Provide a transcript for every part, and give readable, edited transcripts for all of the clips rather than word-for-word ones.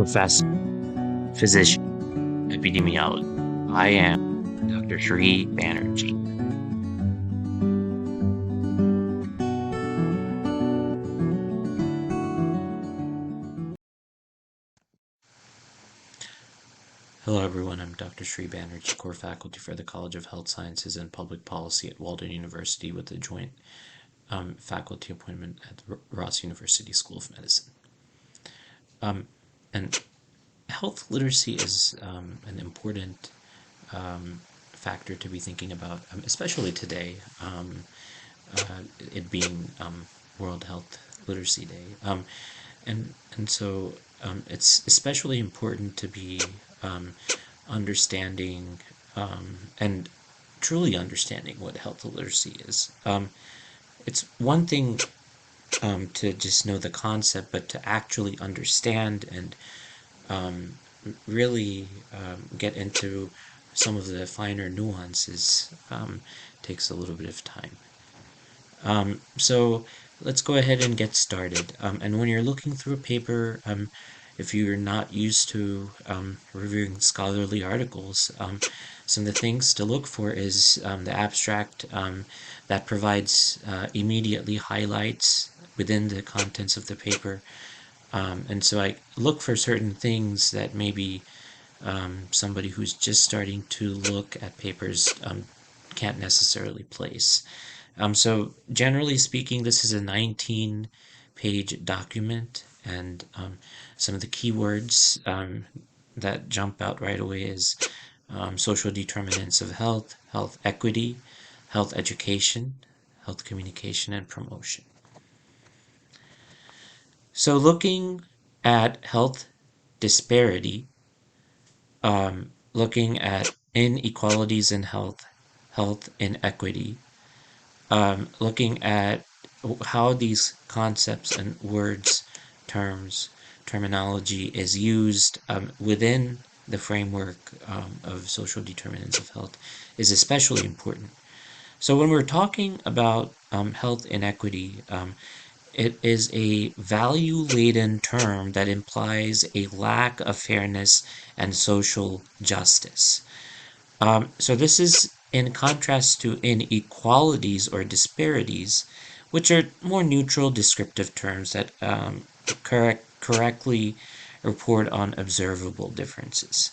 professor, physician, epidemiologist. I am Dr. Sri Banerjee. Hello everyone, I'm Dr. Sri Banerjee, core faculty for the College of Health Sciences and Public Policy at Walden University with a joint faculty appointment at the Ross University School of Medicine. And health literacy is an important factor to be thinking about, especially today, it being World Health Literacy Day. And so it's especially important to be understanding and truly understanding what health literacy is. It's one thing to just know the concept, but to actually understand and really get into some of the finer nuances takes a little bit of time. So let's go ahead and get started. And when you're looking through a paper, if you're not used to reviewing scholarly articles, some of the things to look for is the abstract that provides immediately highlights within the contents of the paper. And so I look for certain things that maybe somebody who's just starting to look at papers can't necessarily place. So generally speaking, this is a 19-page document, and some of the keywords that jump out right away is social determinants of health, health equity, health education, health communication, and promotion. So looking at health disparity, looking at inequalities in health, health inequity, looking at how these concepts and words, terms, terminology is used within the framework of social determinants of health is especially important. So when we're talking about health inequity, it is a value-laden term that implies a lack of fairness and social justice. So this is in contrast to inequalities or disparities, which are more neutral descriptive terms that correctly report on observable differences.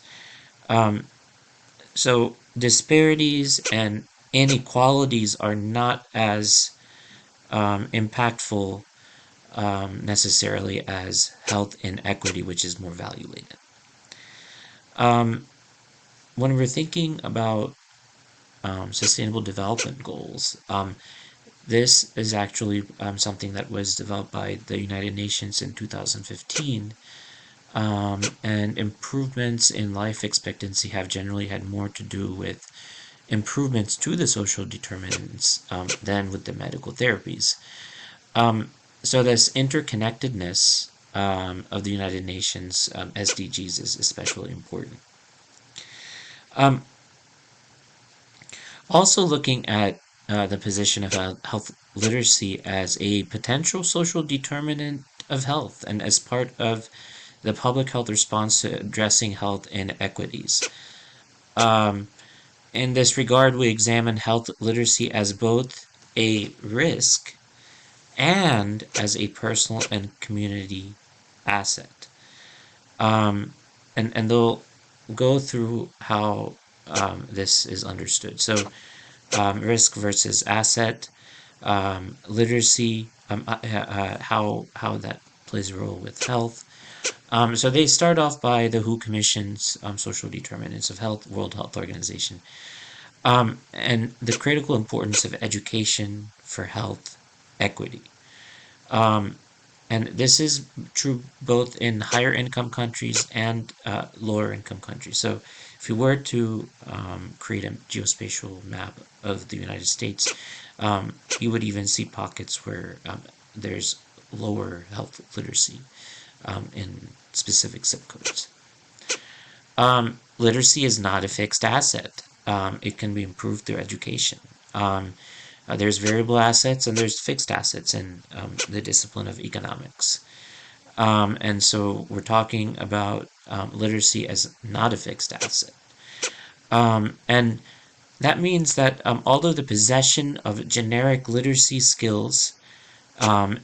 So disparities and inequalities are not as impactful necessarily as health inequity, which is more value-laden. When we're thinking about sustainable development goals, this is actually something that was developed by the United Nations in 2015, and improvements in life expectancy have generally had more to do with improvements to the social determinants than with the medical therapies. So this interconnectedness of the United Nations SDGs is especially important. Also looking at the position of health literacy as a potential social determinant of health and as part of the public health response to addressing health inequities. In this regard, we examine health literacy as both a risk and as a personal and community asset. And they'll go through how this is understood. So risk versus asset, literacy, how that plays a role with health. So they start off by the WHO Commission's social determinants of health, World Health Organization, and the critical importance of education for health equity. And this is true both in higher income countries and lower income countries. So if you were to create a geospatial map of the United States, you would even see pockets where there's lower health literacy in specific zip codes. Literacy is not a fixed asset. It can be improved through education. There's variable assets and there's fixed assets in the discipline of economics. And so we're talking about literacy as not a fixed asset. And that means that although the possession of generic literacy skills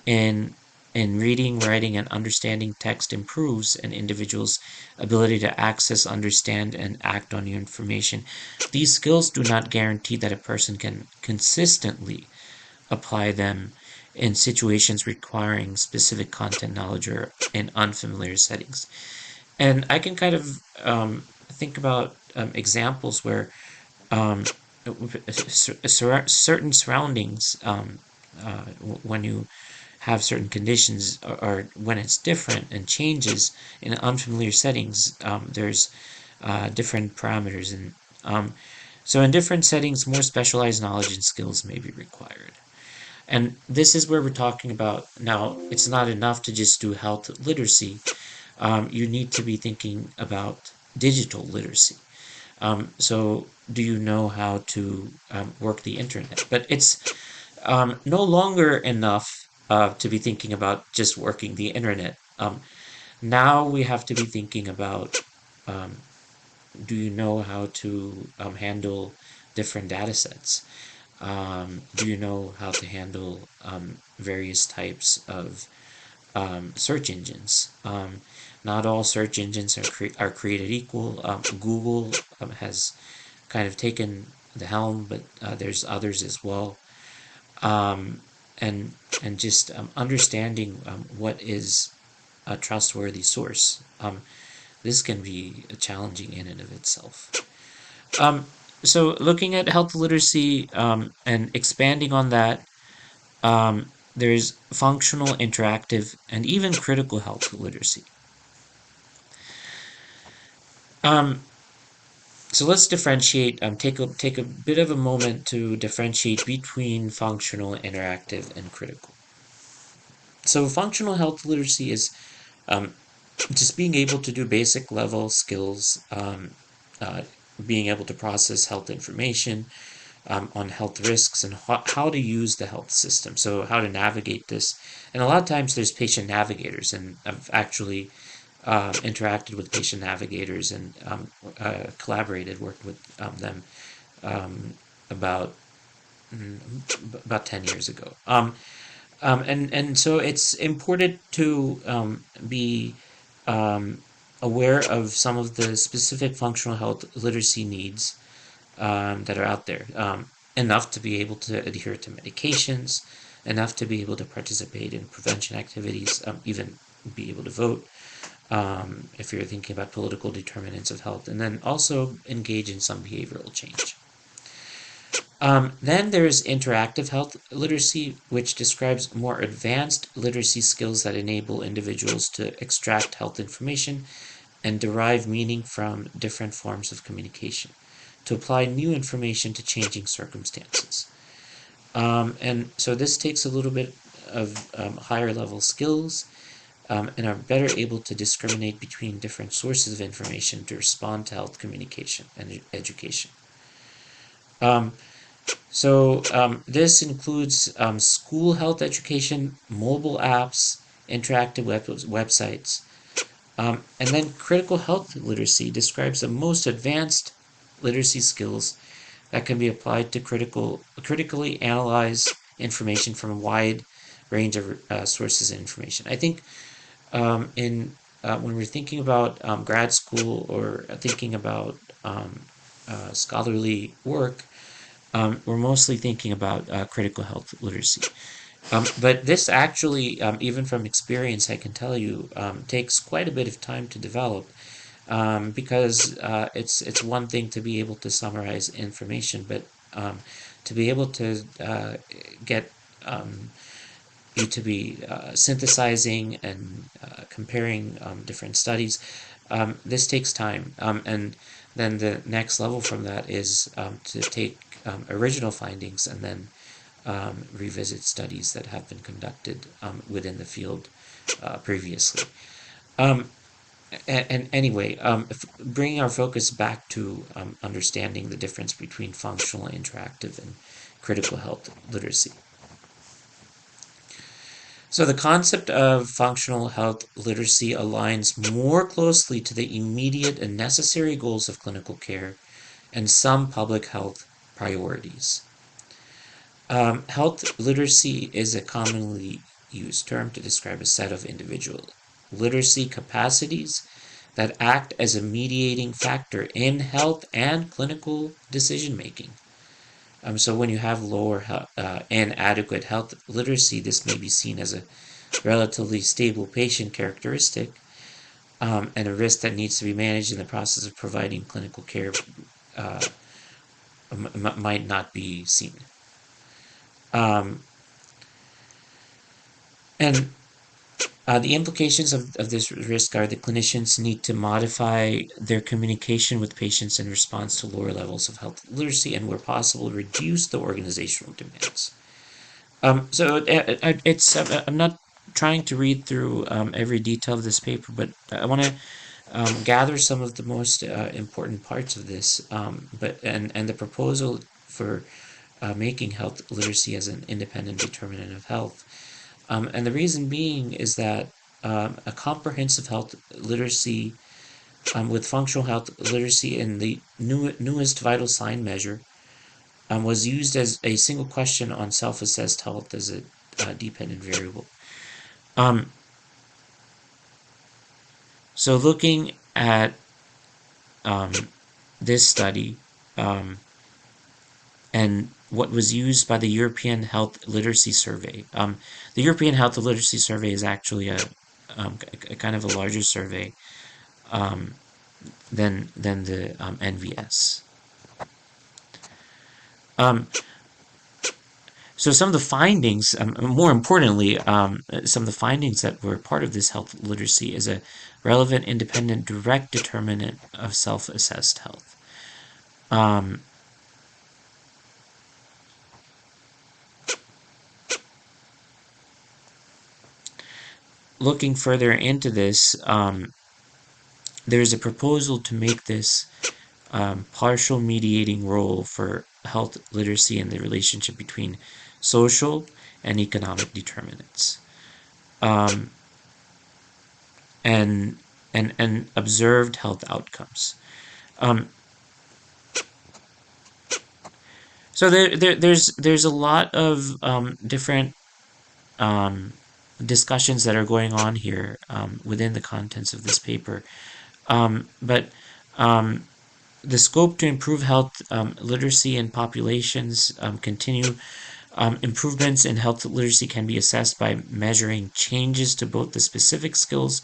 in reading, writing, and understanding text improves an individual's ability to access, understand, and act on new information, these skills do not guarantee that a person can consistently apply them in situations requiring specific content knowledge or in unfamiliar settings. And I can kind of think about examples where um, certain surroundings, when you have certain conditions, or when it's different and changes in unfamiliar settings, there's different parameters. And so in different settings, more specialized knowledge and skills may be required. And this is where we're talking about now, it's not enough to just do health literacy. You need to be thinking about digital literacy. So, do you know how to work the internet? But it's no longer enough to be thinking about just working the internet. Now we have to be thinking about, um, do you know how to handle different data sets? Do you know how to handle various types of search engines? Not all search engines are created equal. Google has kind of taken the helm, but there's others as well. Um, and just understanding what is a trustworthy source. This can be challenging in and of itself. Um, so looking at health literacy and expanding on that, there's functional, interactive, and even critical health literacy. Um, so let's differentiate. Take a bit of a moment to differentiate between functional, interactive, and critical. So functional health literacy is um, just being able to do basic level skills, uh, being able to process health information, on health risks and how to use the health system. So how to navigate this. And a lot of times there's patient navigators, and I've actually interacted with patient navigators and worked with them um, about about 10 years ago. And so it's important to be aware of some of the specific functional health literacy needs that are out there. Enough to be able to adhere to medications, enough to be able to participate in prevention activities, even be able to vote if you're thinking about political determinants of health, and then also engage in some behavioral change. Then there's interactive health literacy, which describes more advanced literacy skills that enable individuals to extract health information and derive meaning from different forms of communication, to apply new information to changing circumstances. And so this takes a little bit of higher level skills and are better able to discriminate between different sources of information to respond to health communication and education. Um, so this includes school health education, mobile apps, interactive websites. And then critical health literacy describes the most advanced literacy skills that can be applied to critically analyze information from a wide range of sources of information. I think in when we're thinking about grad school or thinking about scholarly work, we're mostly thinking about critical health literacy. But this actually, even from experience, I can tell you, takes quite a bit of time to develop because it's one thing to be able to summarize information, but to be able to get you to be synthesizing and comparing different studies. This takes time, and then the next level from that is to take original findings and then revisit studies that have been conducted within the field previously. Um, and anyway, bringing our focus back to understanding the difference between functional, interactive, and critical health literacy. So the concept of functional health literacy aligns more closely to the immediate and necessary goals of clinical care and some public health priorities. Health literacy is a commonly used term to describe a set of individual literacy capacities that act as a mediating factor in health and clinical decision making. So when you have lower inadequate health literacy, this may be seen as a relatively stable patient characteristic, and a risk that needs to be managed in the process of providing clinical care uh, might not be seen. Um, and the implications of this risk are that clinicians need to modify their communication with patients in response to lower levels of health literacy and, where possible, reduce the organizational demands. I'm not trying to read through every detail of this paper, but I want to gather some of the most important parts of this. And the proposal for making health literacy as an independent determinant of health. And the reason being is that a comprehensive health literacy with functional health literacy in the newest vital sign measure was used as a single question on self-assessed health as a dependent variable. Um, so looking at um, this study and what was used by the European Health Literacy Survey. The European Health Literacy Survey is actually a kind of a larger survey um, than the NVS. Um, so some of the findings, more importantly, some of the findings that were part of this health literacy is a relevant, independent, direct determinant of self-assessed health. Um, Looking further into this, there's a proposal to make this partial mediating role for health literacy and the relationship between social and economic determinants, um, and and observed health outcomes. Um, so there's a lot of different um, discussions that are going on here within the contents of this paper, but the scope to improve health literacy in populations continue. Improvements in health literacy can be assessed by measuring changes to both the specific skills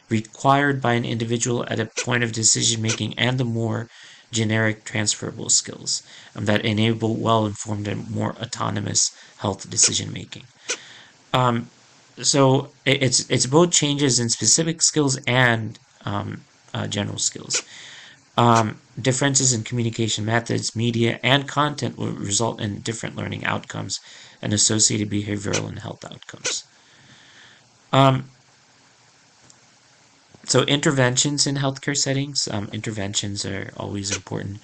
required by an individual at a point of decision making and the more generic transferable skills that enable well-informed and more autonomous health decision making. Um, so it's both changes in specific skills and general skills. Differences in communication methods, media, and content will result in different learning outcomes and associated behavioral and health outcomes. So interventions in healthcare settings, interventions are always important.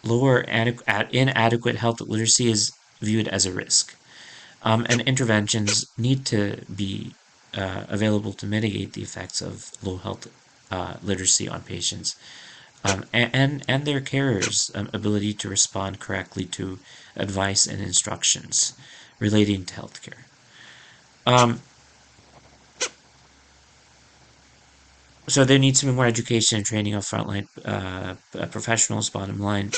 Lower inadequate health literacy is viewed as a risk, and interventions need to be available to mitigate the effects of low health literacy on patients, and their carers' ability to respond correctly to advice and instructions relating to healthcare. Um, so there needs to be more education and training of frontline professionals, bottom line,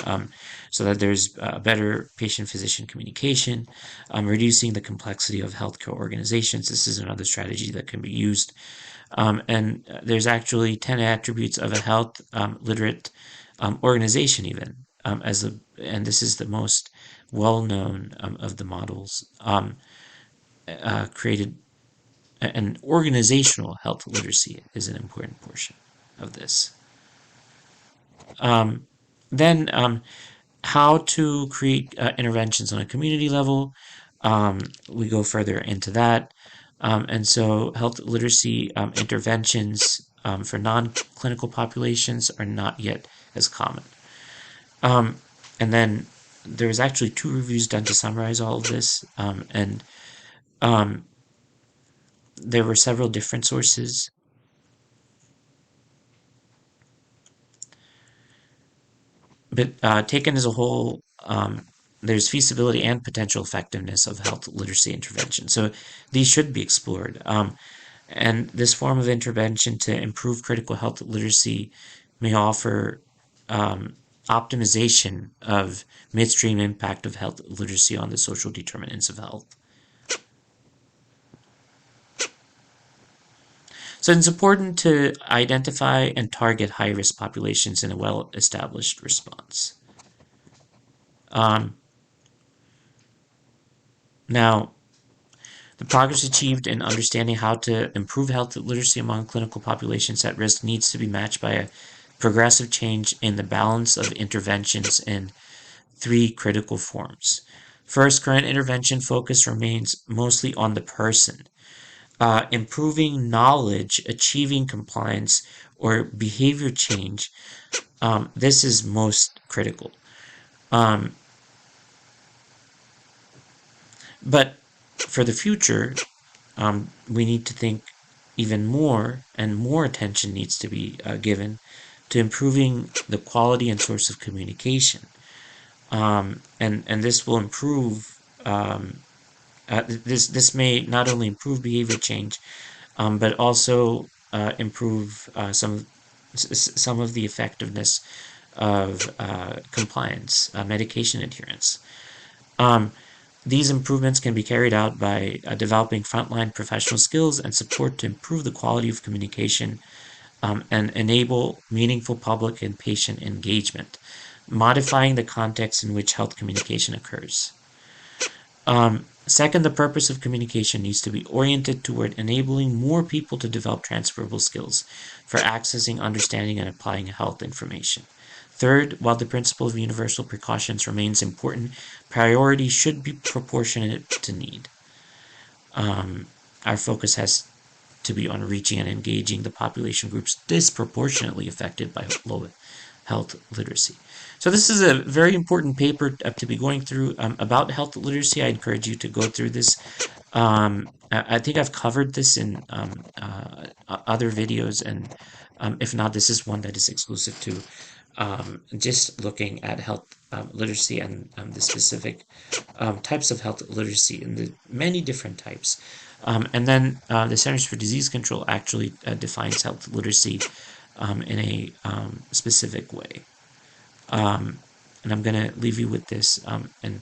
so that there's better patient-physician communication, reducing the complexity of healthcare organizations. This is another strategy that can be used. And there's actually 10 attributes of a health literate organization even, and this is the most well-known of the models created. And organizational health literacy is an important portion of this. Then how to create interventions on a community level. We go further into that. And so health literacy interventions for non-clinical populations are not yet as common. And then there's actually 2 reviews done to summarize all of this. And Um, there were several different sources, but taken as a whole, there's feasibility and potential effectiveness of health literacy intervention. So these should be explored. And this form of intervention to improve critical health literacy may offer optimization of midstream impact of health literacy on the social determinants of health. So it's important to identify and target high-risk populations in a well-established response. Now, the progress achieved in understanding how to improve health literacy among clinical populations at risk needs to be matched by a progressive change in the balance of interventions in three critical forms. First, current intervention focus remains mostly on the person. Improving knowledge, achieving compliance, or behavior change, this is most critical. But for the future, we need to think even more, and more attention needs to be given to improving the quality and source of communication. And this will improve. This may not only improve behavior change, but also improve some of the effectiveness of compliance, medication adherence. These improvements can be carried out by developing frontline professional skills and support to improve the quality of communication and enable meaningful public and patient engagement, modifying the context in which health communication occurs. Second, the purpose of communication needs to be oriented toward enabling more people to develop transferable skills for accessing, understanding, and applying health information. Third, while the principle of universal precautions remains important, priority should be proportionate to need. Our focus has to be on reaching and engaging the population groups disproportionately affected by low health literacy. So this is a very important paper to be going through about health literacy. I encourage you to go through this. I think I've covered this in other videos, and if not, this is one that is exclusive to just looking at health literacy and the specific types of health literacy and the many different types. And then the Centers for Disease Control actually defines health literacy in a specific way. And I'm going to leave you with this. And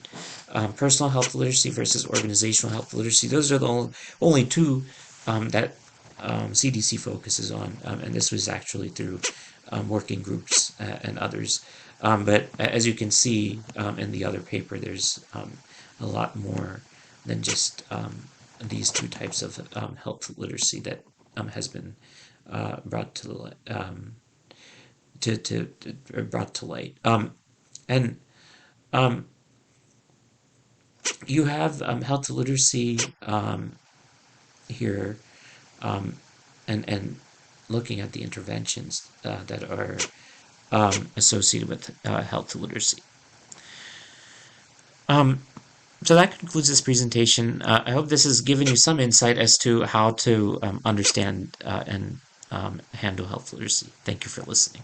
personal health literacy versus organizational health literacy, those are the only two that CDC focuses on. And this was actually through working groups and others. But as you can see in the other paper, there's a lot more than just these two types of health literacy that has been brought to brought to light. And you have health literacy here, and looking at the interventions that are associated with health literacy. So that concludes this presentation. I hope this has given you some insight as to how to understand and handle health literacy. Thank you for listening.